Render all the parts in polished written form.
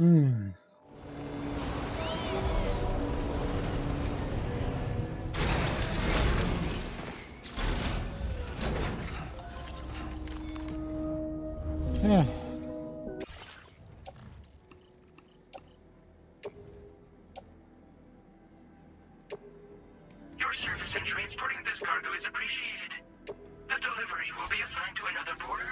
М. Ех. Your service in transporting this cargo is appreciated. The delivery will be assigned to another porter.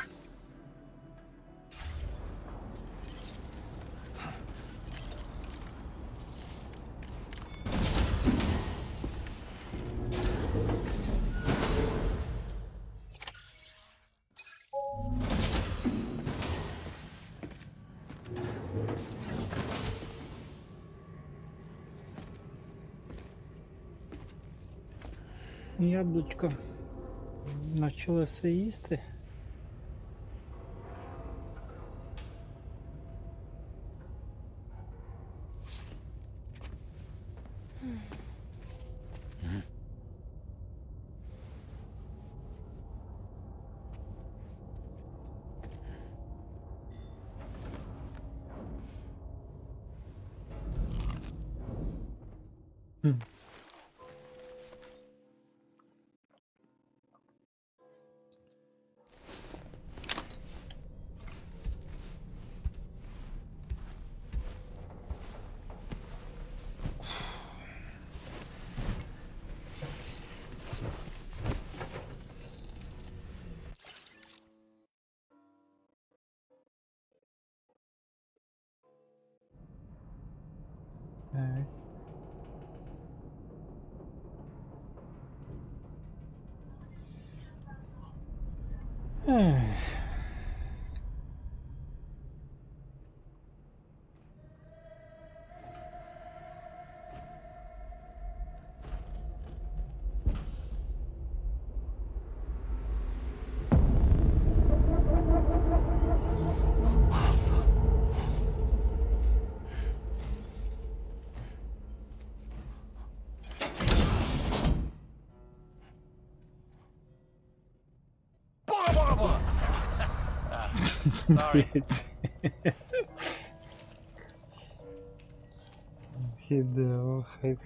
Яблучко. Почали все їсти. Хм. Так. Ех. Sorry. Хідео, хейт.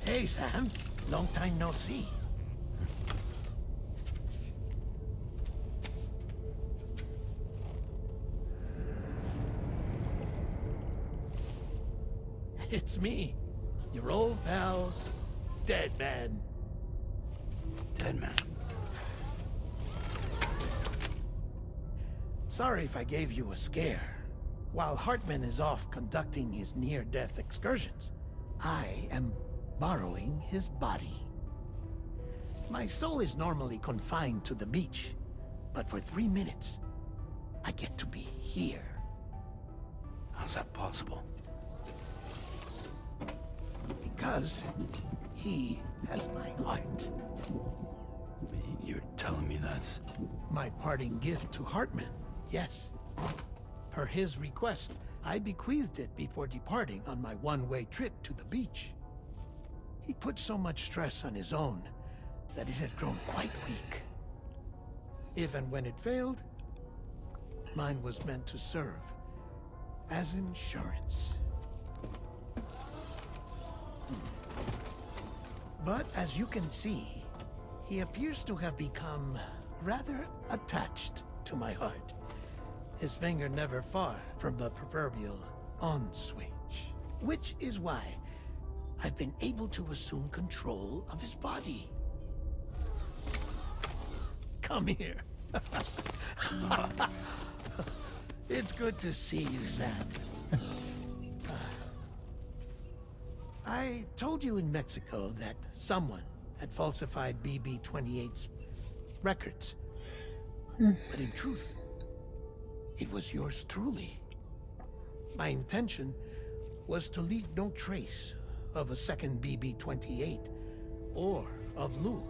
Hey, Sam. Long time no see. It's me, your old pal, Dedman. Dedman. Sorry if I gave you a scare. While Hартман is off conducting his near-death excursions, I am borrowing his body. My soul is normally confined to the beach, but for 3 minutes, I get to be here. How's that possible? Because he has my heart. You're telling me that's... My parting gift to Hартман, yes. Per his request, I bequeathed it before departing on my one-way trip to the beach. He put so much stress on his own that it had grown quite weak. If and when it failed, mine was meant to serve as insurance. But as you can see, he appears to have become rather attached to my heart. His finger never far from the proverbial on switch. Which is why I've been able to assume control of his body. Come here. It's good to see you, Sam. I told you in Mexico that someone had falsified BB-28's records. But in truth, it was yours truly. My intention was to leave no trace of a second BB-28 or of Lou.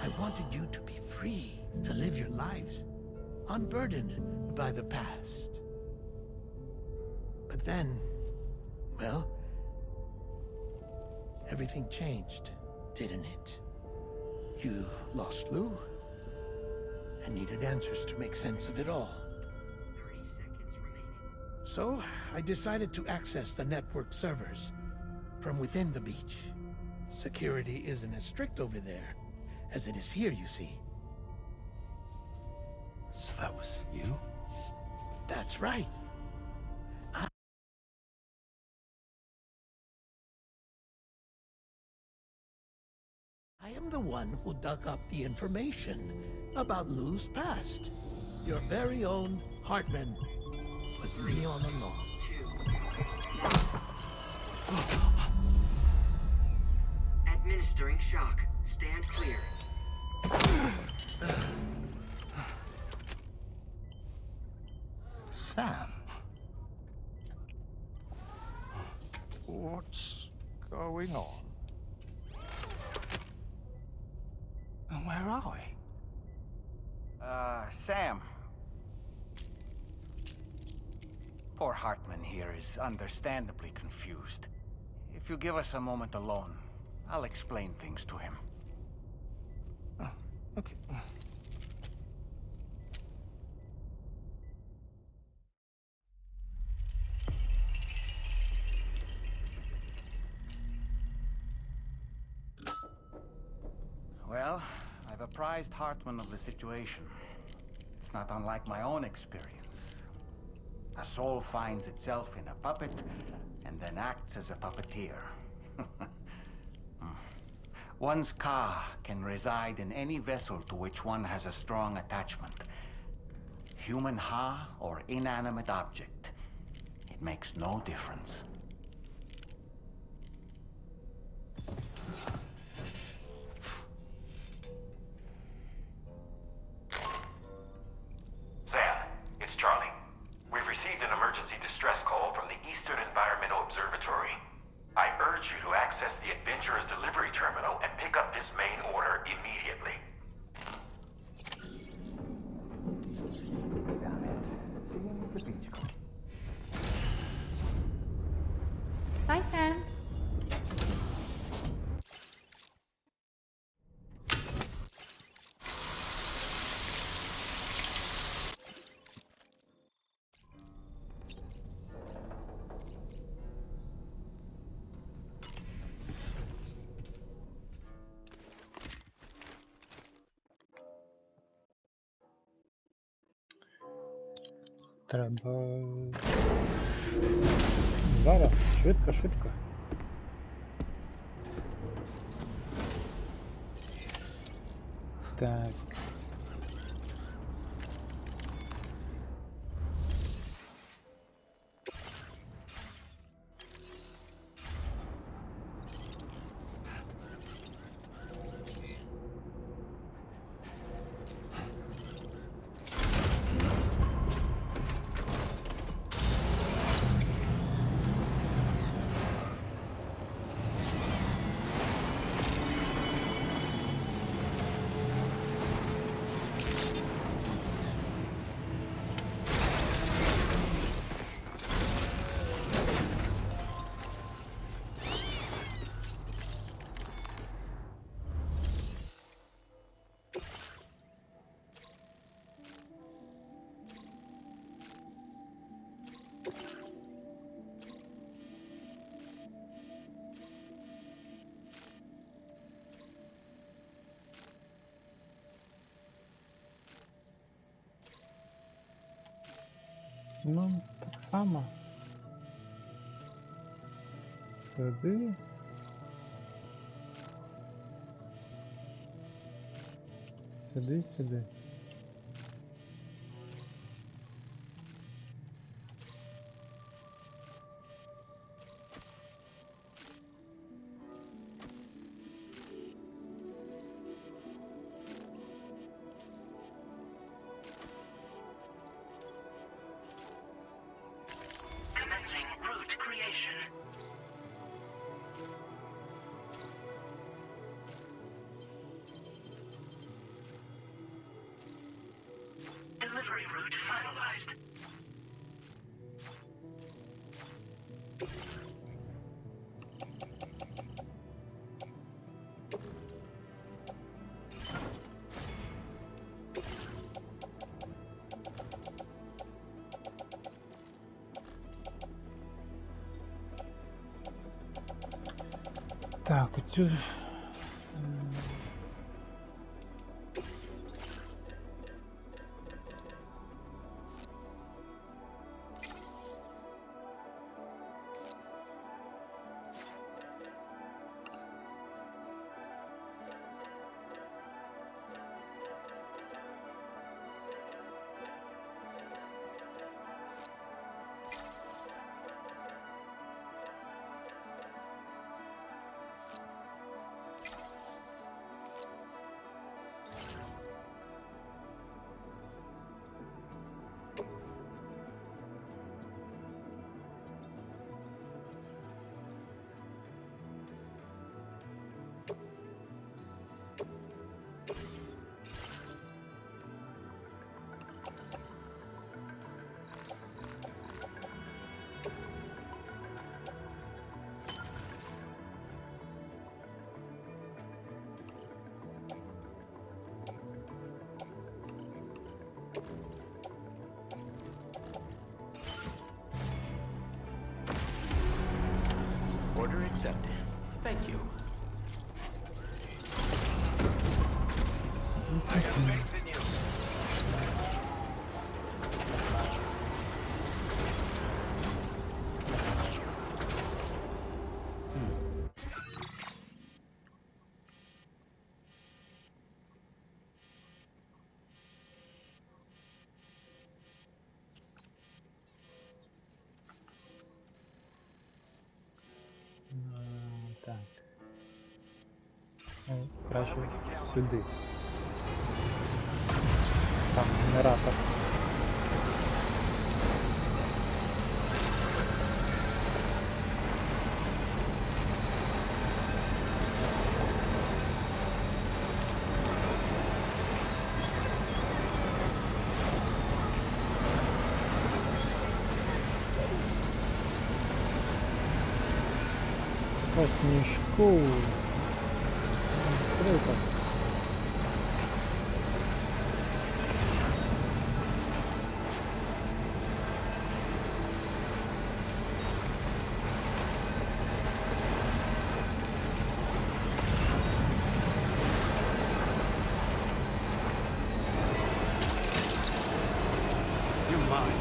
I wanted you to be free to live your lives, unburdened by the past. But then, well, everything changed, didn't it? You lost Lou, and needed answers to make sense of it all. 30 seconds remaining. So, I decided to access the network servers from within the beach. Security isn't as strict over there as it is here, you see. So that was you? That's right. I am the one who dug up the information about Lou's past. Your very own Hartman was me all along. 2. Administering shock. Stand clear. Sam? What's going on? And where are we? Sam. Poor Hartman here is understandably confused. If you give us a moment alone, I'll explain things to him. Oh, okay. Well, I've apprised Hartman of the situation. It's not unlike my own experience. A soul finds itself in a puppet, and then acts as a puppeteer. One's ka can reside in any vessel to which one has a strong attachment. Human ha or inanimate object. It makes no difference. Sam, it's Charlie. We've received an emergency distress call from the Eastern Environmental Observatory. I urge you to access the Adventurer's delivery terminal and pick up this main order immediately. Damn it. Seems the beach call. Bye, Sam. Треба. Зараз, швидко, швидко. Так. Ну, так само. Сюди. Сюди, сюди. Commencing route creation. Delivery route finalized. Так, оцю... Order accepted. Thank you. I have faith in you. Так. Ну, краще сюди. Там генератор. По снежку. Круто. You're mine.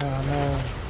Ну...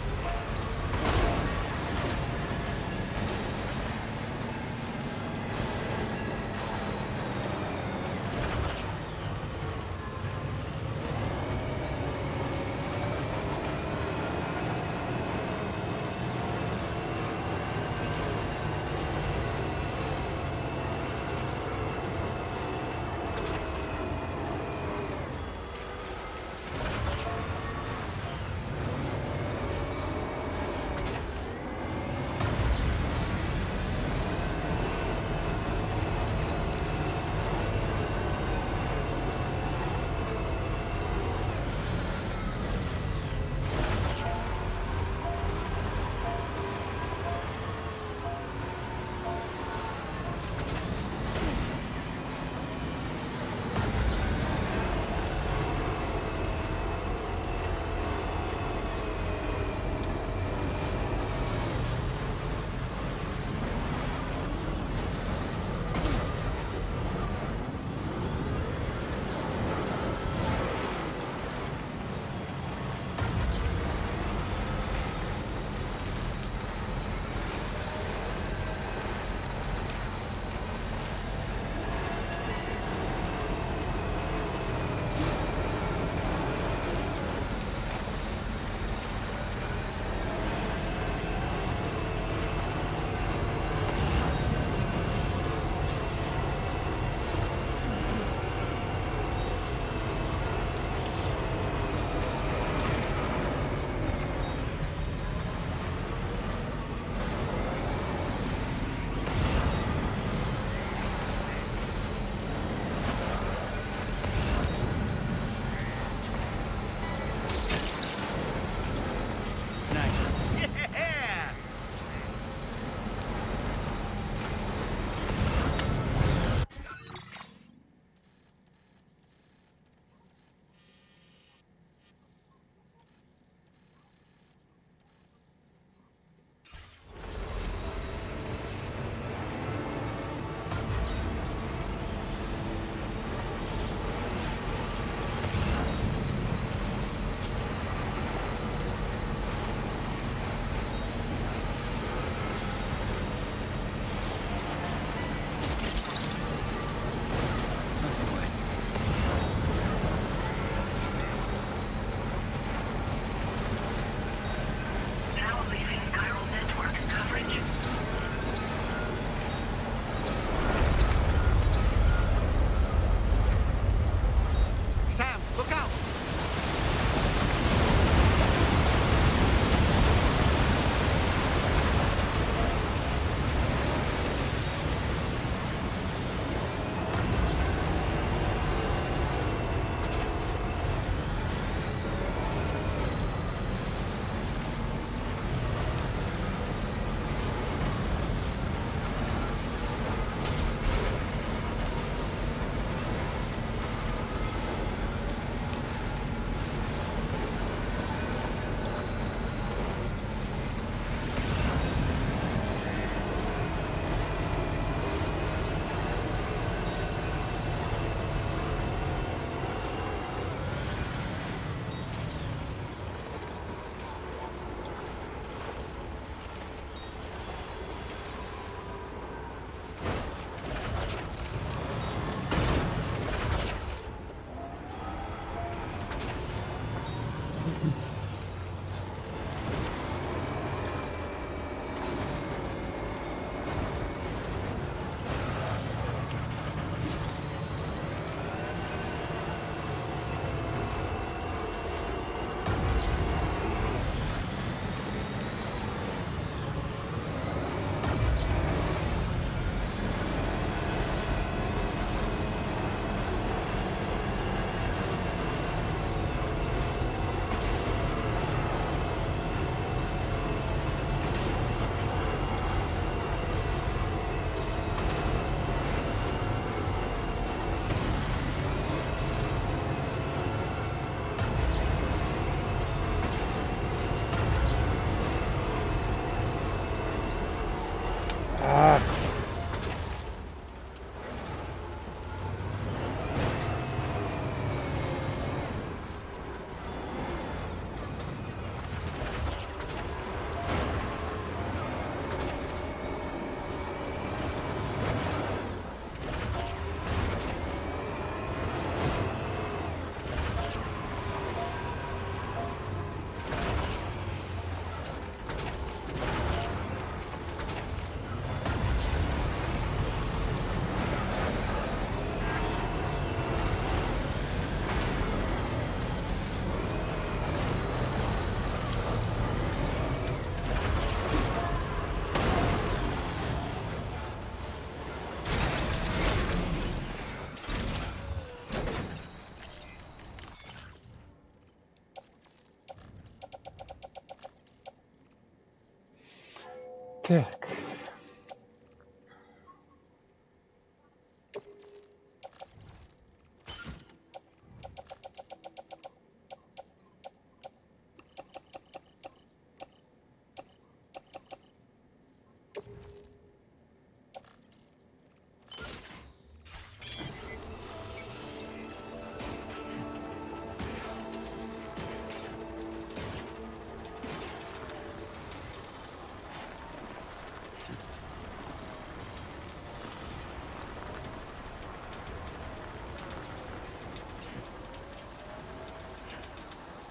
Так.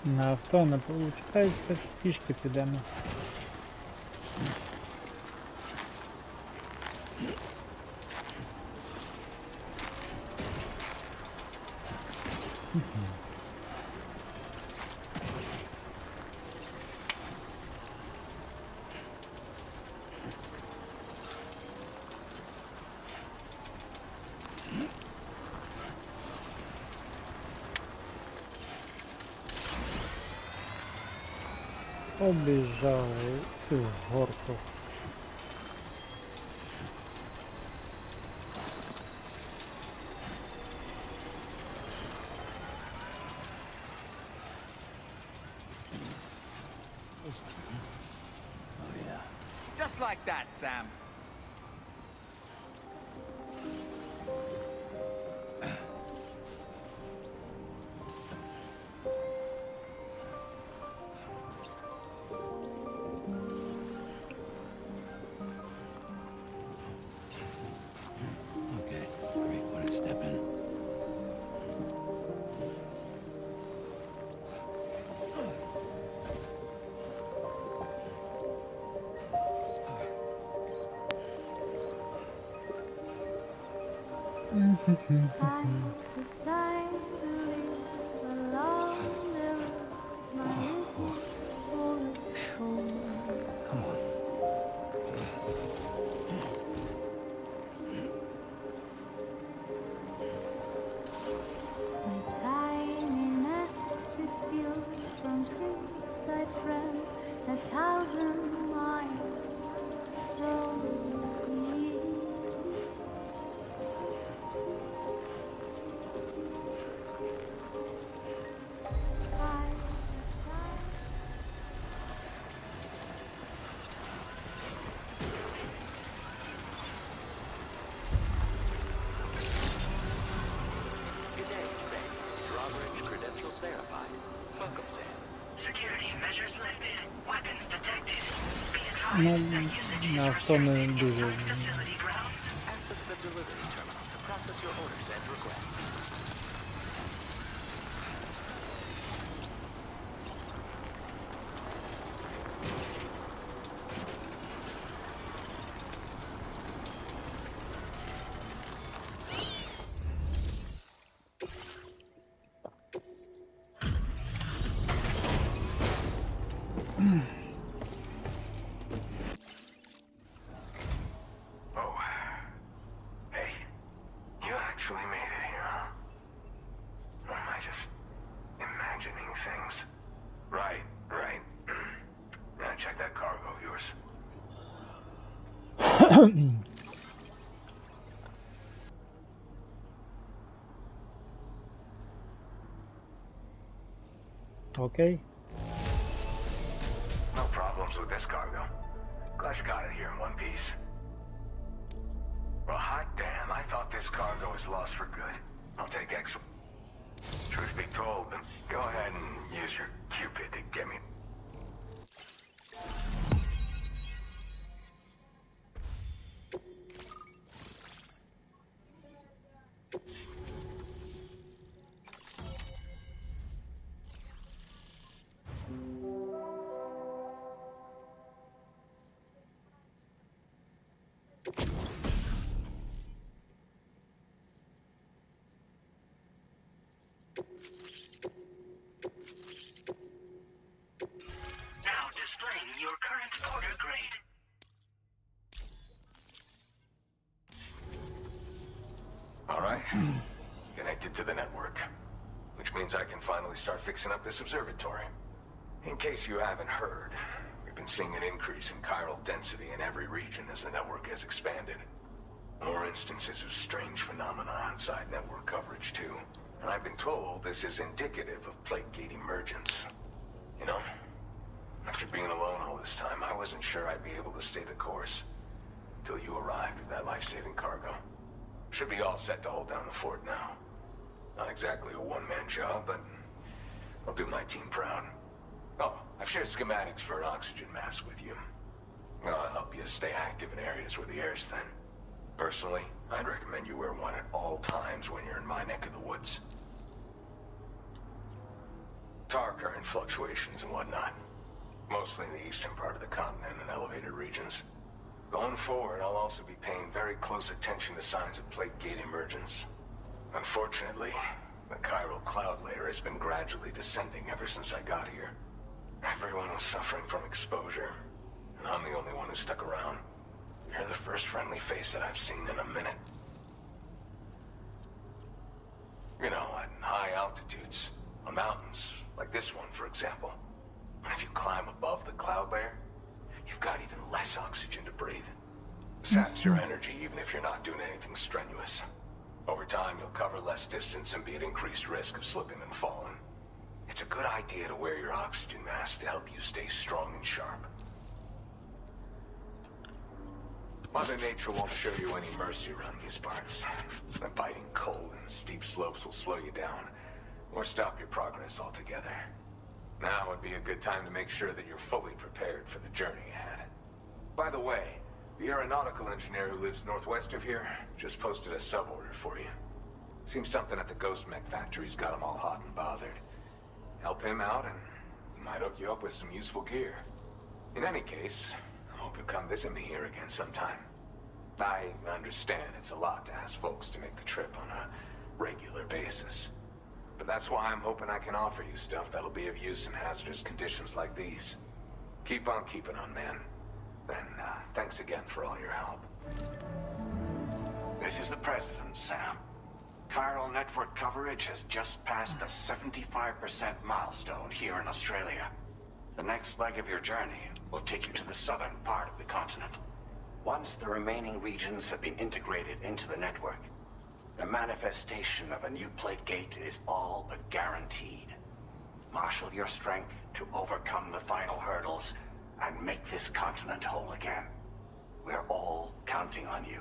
На авто не виходить, пішки підемо. Обіжали цю горку. Just like that, Sam. Okay, great. When I step in. I decide to live along the road, my little home. Come on. My tiny nest is built from trees I tread 1,000 miles from here. Good day, Sam. Drawbridge credentials verified. Welcome, Sam. Security measures lifted. Weapons detected. Be Ну, advised that usage на is авто не restricted дуже. inside facility grounds. Access the delivery terminal to process your orders and requests. Oh. Hey. You actually made it here, huh? Or am I just imagining things? Right, right. Now check that cargo of yours. Окей. No problems with this cargo. Glad you got it here in one piece. Well, hot damn, I thought this cargo was lost for good. I'll take extra. Truth be told, go ahead and use your Cupid to get me. Now displaying your current order grade. All right. Connected to the network. Which means I can finally start fixing up this observatory. In case you haven't heard, we've been seeing an increase in chiral density in every region as the network has expanded. More instances of strange phenomena outside network coverage, too. And I've been told this is indicative of plate gate emergence. You know, after being alone all this time, I wasn't sure I'd be able to stay the course. Till you arrived with that life-saving cargo. Should be all set to hold down the fort now. Not exactly a one-man job, but I'll do my team proud. Oh, I've shared schematics for an oxygen mask with you. I'll help you stay active in areas where the air's thin. Personally, I'd recommend you wear one at all times when you're in my neck of the woods. Tar current fluctuations and whatnot. Mostly in the eastern part of the continent and elevated regions. Going forward, I'll also be paying very close attention to signs of plate gate emergence. Unfortunately, the chiral cloud layer has been gradually descending ever since I got here. Everyone was suffering from exposure, and I'm the only one who stuck around. You're the first friendly face that I've seen in a minute. You know, at high altitudes, on mountains, like this one, for example. And if you climb above the cloud layer, you've got even less oxygen to breathe. Saps your energy even if you're not doing anything strenuous. Over time, you'll cover less distance and be at increased risk of slipping and falling. It's a good idea to wear your oxygen mask to help you stay strong and sharp. Mother Nature won't show you any mercy around these parts. The biting cold and steep slopes will slow you down, or stop your progress altogether. Now would be a good time to make sure that you're fully prepared for the journey ahead. By the way, the aeronautical engineer who lives northwest of here just posted a sub-order for you. Seems something at the Ghost Mech factory's got him all hot and bothered. Help him out and he might hook you up with some useful gear. In any case, I hope you'll come visit me here again sometime. I understand it's a lot to ask folks to make the trip on a regular basis. But that's why I'm hoping I can offer you stuff that'll be of use in hazardous conditions like these. Keep on keeping on, man. And thanks again for all your help. This is the President, Sam. Chiral network coverage has just passed the 75% milestone here in Australia. The next leg of your journey will take you to the southern part of the continent. Once the remaining regions have been integrated into the network, the manifestation of a new plate gate is all but guaranteed. Marshal your strength to overcome the final hurdles and make this continent whole again. We're all counting on you.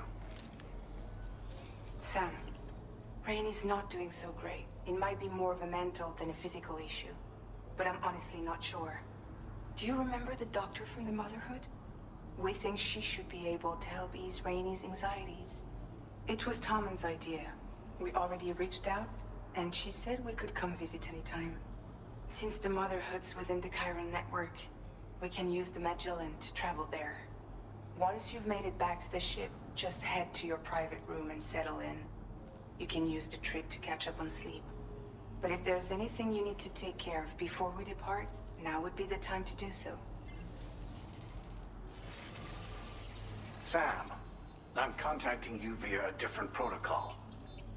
Sam, Rainey's not doing so great. It might be more of a mental than a physical issue, but I'm honestly not sure. Do you remember the doctor from the Motherhood? We think she should be able to help ease Rainey's anxieties. It was Tommen's idea. We already reached out, and she said we could come visit anytime. Since the Motherhood's within the Chiron network, we can use the Magellan to travel there. Once you've made it back to the ship, just head to your private room and settle in. You can use the trip to catch up on sleep. But if there's anything you need to take care of before we depart, now would be the time to do so. Sam, I'm contacting you via a different protocol.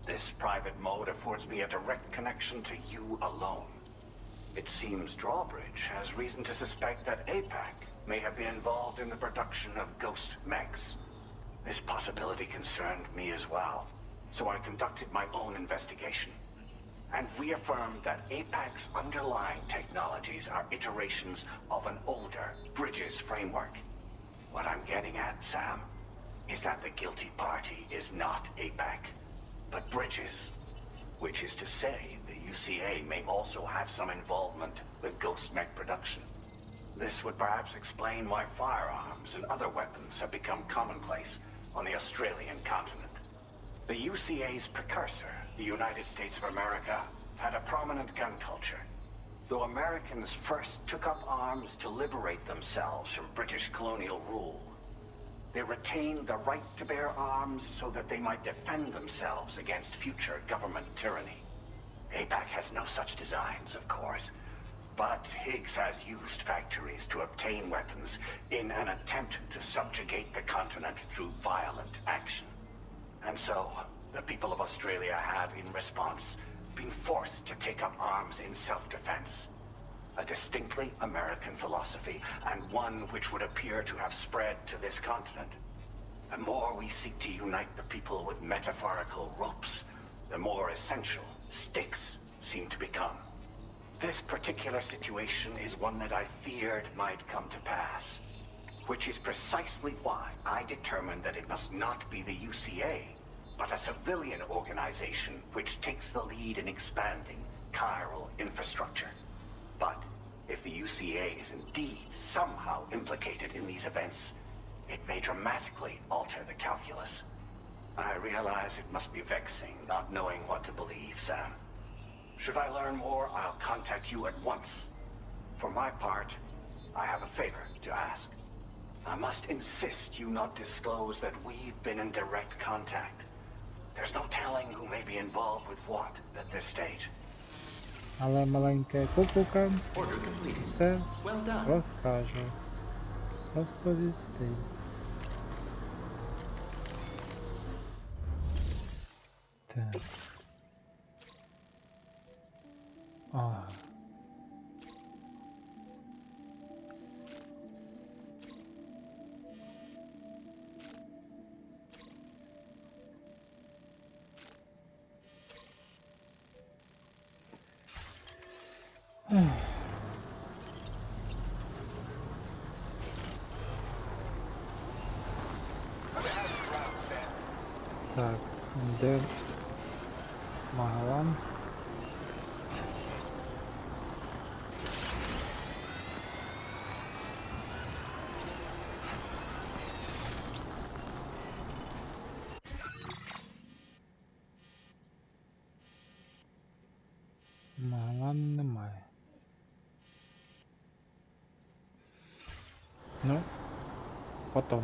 This private mode affords me a direct connection to you alone. It seems Drawbridge has reason to suspect that APAC may have been involved in the production of ghost mechs. This possibility concerned me as well, so I conducted my own investigation and reaffirmed that APAC's underlying technologies are iterations of an older Bridges framework. What I'm getting at, Sam, is that the guilty party is not APAC, but Bridges. Which is to say, the UCA may also have some involvement with ghost mech production. This would perhaps explain why firearms and other weapons have become commonplace on the Australian continent. The UCA's precursor, the United States of America, had a prominent gun culture. Though Americans first took up arms to liberate themselves from British colonial rule, they retained the right to bear arms so that they might defend themselves against future government tyranny. APAC has no such designs, of course, but Higgs has used factories to obtain weapons in an attempt to subjugate the continent through violent action. And so, the people of Australia have, in response, been forced to take up arms in self-defense. a distinctly American philosophy, and one which would appear to have spread to this continent. The more we seek to unite the people with metaphorical ropes, the more essential sticks seem to become. This particular situation is one that I feared might come to pass, which is precisely why I determined that it must not be the UCA, but a civilian organization which takes the lead in expanding chiral infrastructure. But if the UCA is indeed somehow implicated in these events, it may dramatically alter the calculus. I realize it must be vexing not knowing what to believe, Sam. Should I learn more, I'll contact you at once. For my part, I have a favor to ask. I must insist you not disclose that we've been in direct contact. There's no telling who may be involved with what at this stage. Але маленька куколка Order completed. все Well done. розкаже. Розповісти. Так. А. Так, де Магалан? Магалан немає. Ну, потім.